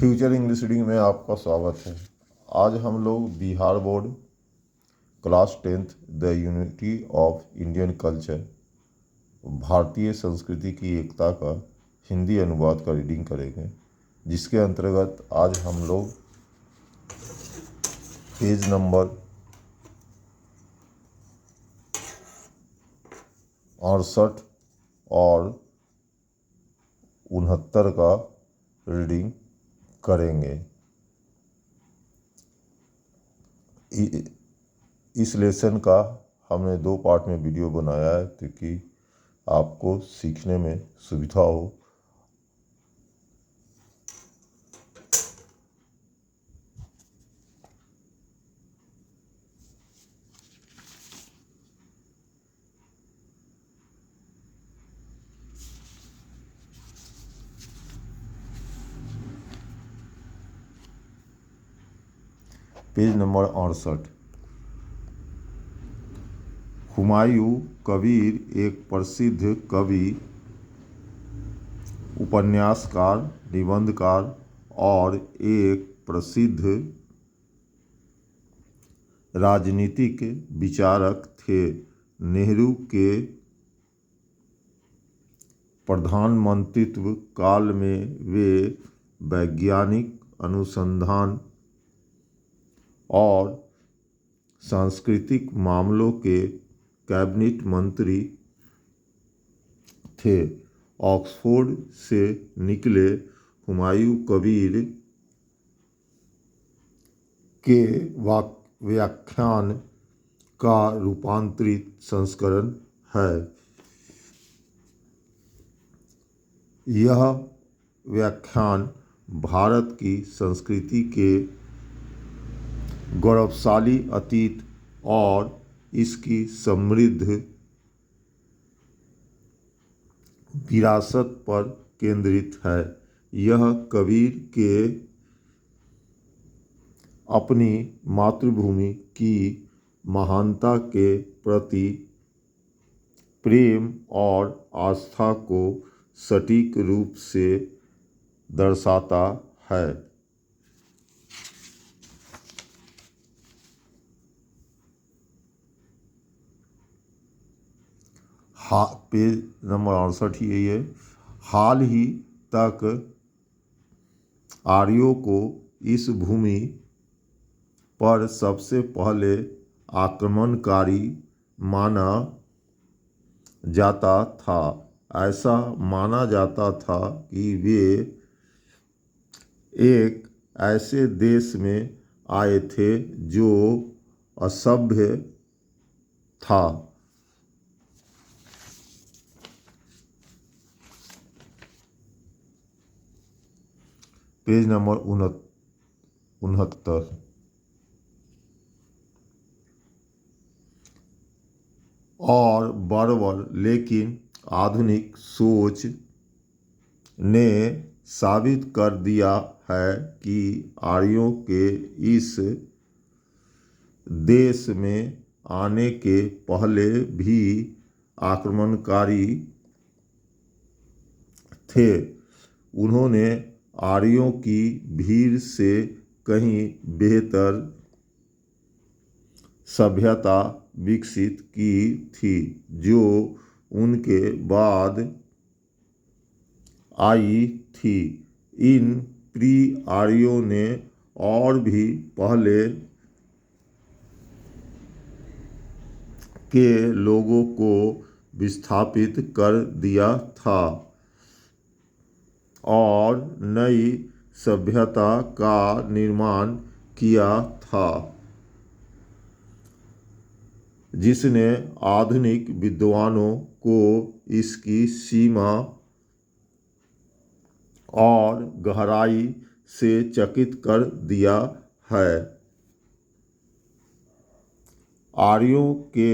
Future English reading में आपका स्वागत है। आज हम लोग Bihar board class 10th the unity of Indian culture भारतीय संस्कृति की एकता का हिंदी अनुवाद का रीडिंग करेंगे, जिसके अंतर्गत आज हम लोग पेज नंबर 68 और 69 का रीडिंग करेंगे। इस लेसन का हमने 2 पार्ट में वीडियो बनाया है ताकि आपको सीखने में सुविधा हो। Page number 68। हुमायूं कबीर एक प्रसिद्ध कवि, उपन्यासकार, निबंधकार और एक प्रसिद्ध राजनीतिक विचारक थे। नेहरू के प्रधानमंत्रित्व काल में वे वैज्ञानिक अनुसंधान और सांस्कृतिक मामलों के कैबिनेट मंत्री थे। ऑक्सफोर्ड से निकले हुमायूं कबीर के व्याख्यान का रूपांतरित संस्करण है। यह व्याख्यान भारत की संस्कृति के गौरवशाली अतीत और इसकी समृद्ध विरासत पर केंद्रित है। यह कबीर के अपनी मातृभूमि की महानता के प्रति प्रेम और आस्था को सटीक रूप से दर्शाता है। पेज नंबर 68 यही है। हाल ही तक आर्यों को इस भूमि पर सबसे पहले आक्रमणकारी माना जाता था। ऐसा माना जाता था कि वे एक ऐसे देश में आए थे जो असभ्य था। Page number 69। और बर्बर, लेकिन आधुनिक सोच ने साबित कर दिया है कि आर्यों के इस देश में आने के पहले भी आक्रमणकारी थे। उन्होंने आर्यों की भीड़ से कहीं बेहतर सभ्यता विकसित की थी, जो उनके बाद आई थी। इन प्री आर्यों ने और भी पहले के लोगों को विस्थापित कर दिया था और नई सभ्यता का निर्माण किया था, जिसने आधुनिक विद्वानों को इसकी सीमा और गहराई से चकित कर दिया है। आर्यों के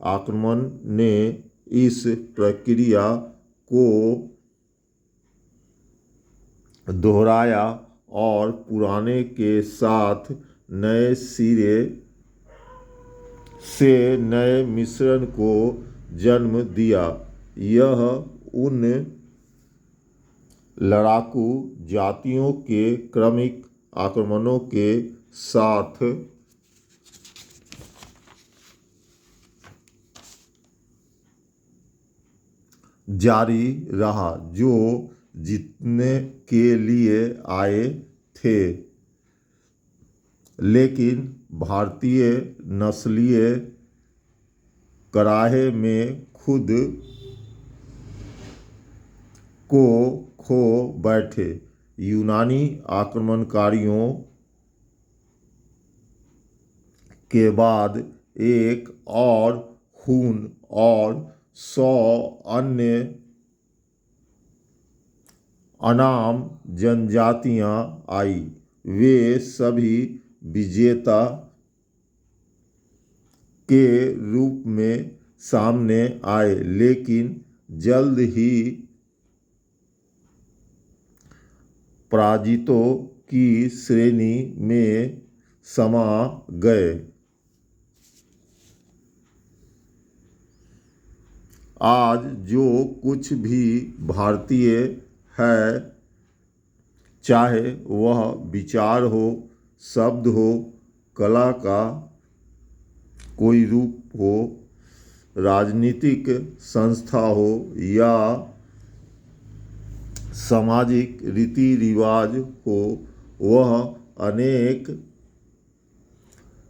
आक्रमण ने इस प्रक्रिया को दोहराया और पुराने के साथ नए सिरे से नए मिश्रण को जन्म दिया। यह उन लड़ाकू जातियों के क्रमिक आक्रमणों के साथ जारी रहा, जो जीतने के लिए आए थे। लेकिन भारतीय नस्लीय कराहे में खुद को खो बैठे। यूनानी आक्रमणकारियों के बाद एक और हुन और 100 अन्य अनाम जनजातियां आई। वे सभी विजेता के रूप में सामने आए, लेकिन जल्द ही पराजितों की श्रेणी में समा गए। आज जो कुछ भी भारतीय है, चाहे वह विचार हो, शब्द हो, कला का कोई रूप हो, राजनीतिक संस्था हो या सामाजिक रीति रिवाज हो, वह अनेक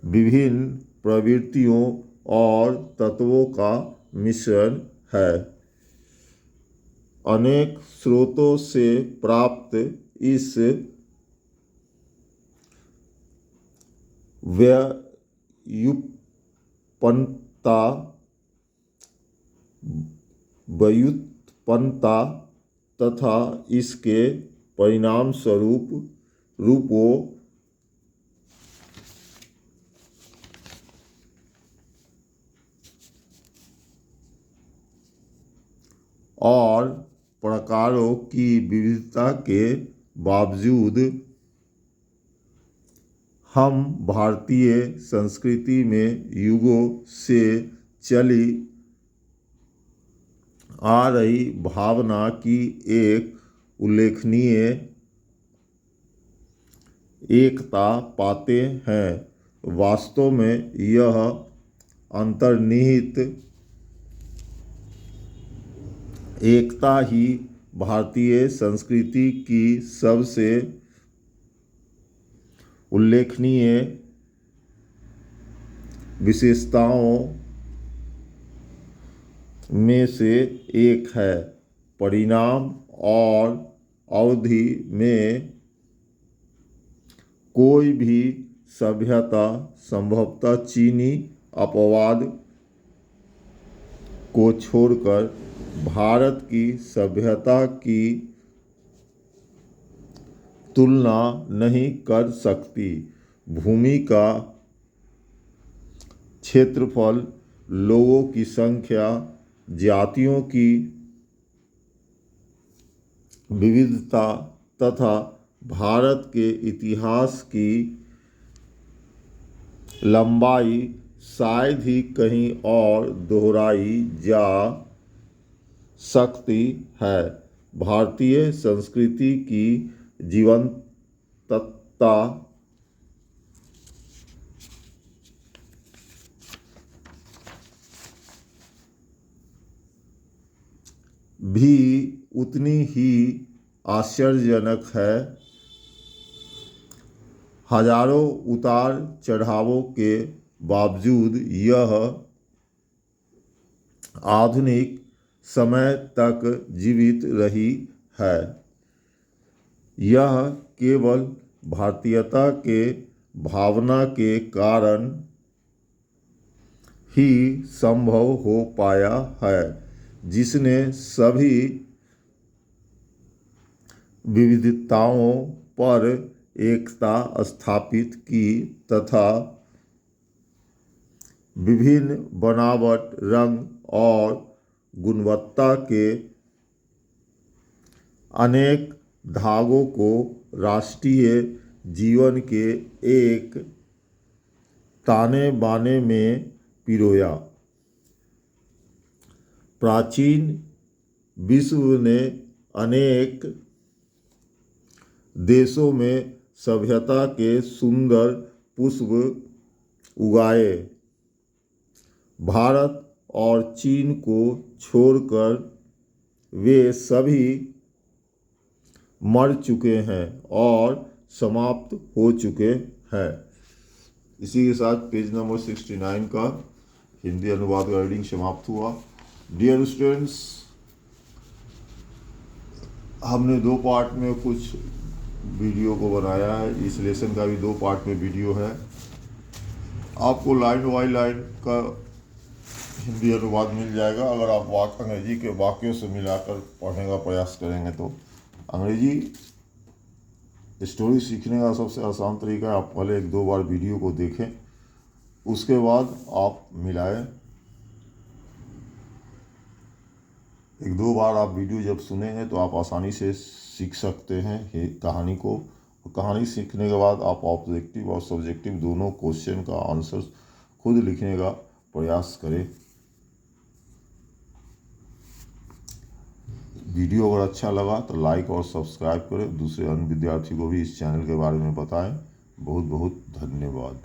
विभिन्न प्रवृत्तियों और तत्वों का मिश्रण है। अनेक स्रोतों से प्राप्त इस व्युत्पन्नता तथा इसके परिणाम रूपों और प्रकारों की विविधता के बावजूद हम भारतीय संस्कृति में युगों से चली आ रही भावना की एक उल्लेखनीय एकता पाते हैं। वास्तव में यह अंतर्निहित एकता ही भारतीय संस्कृति की सबसे उल्लेखनीय विशेषताओं में से एक है। परिणाम और अवधि में कोई भी सभ्यता संभवतः चीनी अपवाद को छोड़कर भारत की सभ्यता की तुलना नहीं कर सकती। भूमि का क्षेत्रफल, लोगों की संख्या, जातियों की विविधता तथा भारत के इतिहास की लंबाई शायद ही कहीं और दोहराई जा सकती है। भारतीय संस्कृति की जीवंतता भी उतनी ही आश्चर्यजनक है। हजारों उतार चढ़ावों के बावजूद यह आधुनिक समय तक जीवित रही है। यह केवल भारतीयता के भावना के कारण ही संभव हो पाया है, जिसने सभी विविधताओं पर एकता स्थापित की तथा विभिन्न बनावट, रंग और गुणवत्ता के अनेक धागों को राष्ट्रीय जीवन के एक ताने बाने में पिरोया। प्राचीन विश्व ने अनेक देशों में सभ्यता के सुंदर पुष्प उगाए। भारत और चीन को छोड़कर वे सभी मर चुके हैं और समाप्त हो चुके हैं। इसी के साथ पेज नंबर 69 का हिंदी अनुवाद का रीडिंग समाप्त हुआ। डियर स्टूडेंट्स, हमने 2 पार्ट में कुछ वीडियो को बनाया है। इस लेसन का भी 2 पार्ट में वीडियो है। आपको लाइन बाई लाइन का हिंदी अनुवाद मिल जाएगा अगर आप अंग्रेजी के वाक्यों से मिलाकर पढ़ने का प्रयास करेंगे तो। अंग्रेजी स्टोरी सीखने का सबसे आसान तरीका है, आप पहले 1-2 बार वीडियो को देखें, उसके बाद आप मिलाएं। 1-2 बार आप वीडियो जब सुनेंगे तो आप आसानी से सीख सकते हैं कहानी को। कहानी सीखने के बाद आप ऑब्जेक्टिव और सब्जेक्टिव दोनों क्वेश्चन का आंसर खुद लिखने का प्रयास करें। वीडियो अगर अच्छा लगा तो लाइक और सब्सक्राइब करें। दूसरे अन्य विद्यार्थी को भी इस चैनल के बारे में बताएं। बहुत बहुत धन्यवाद।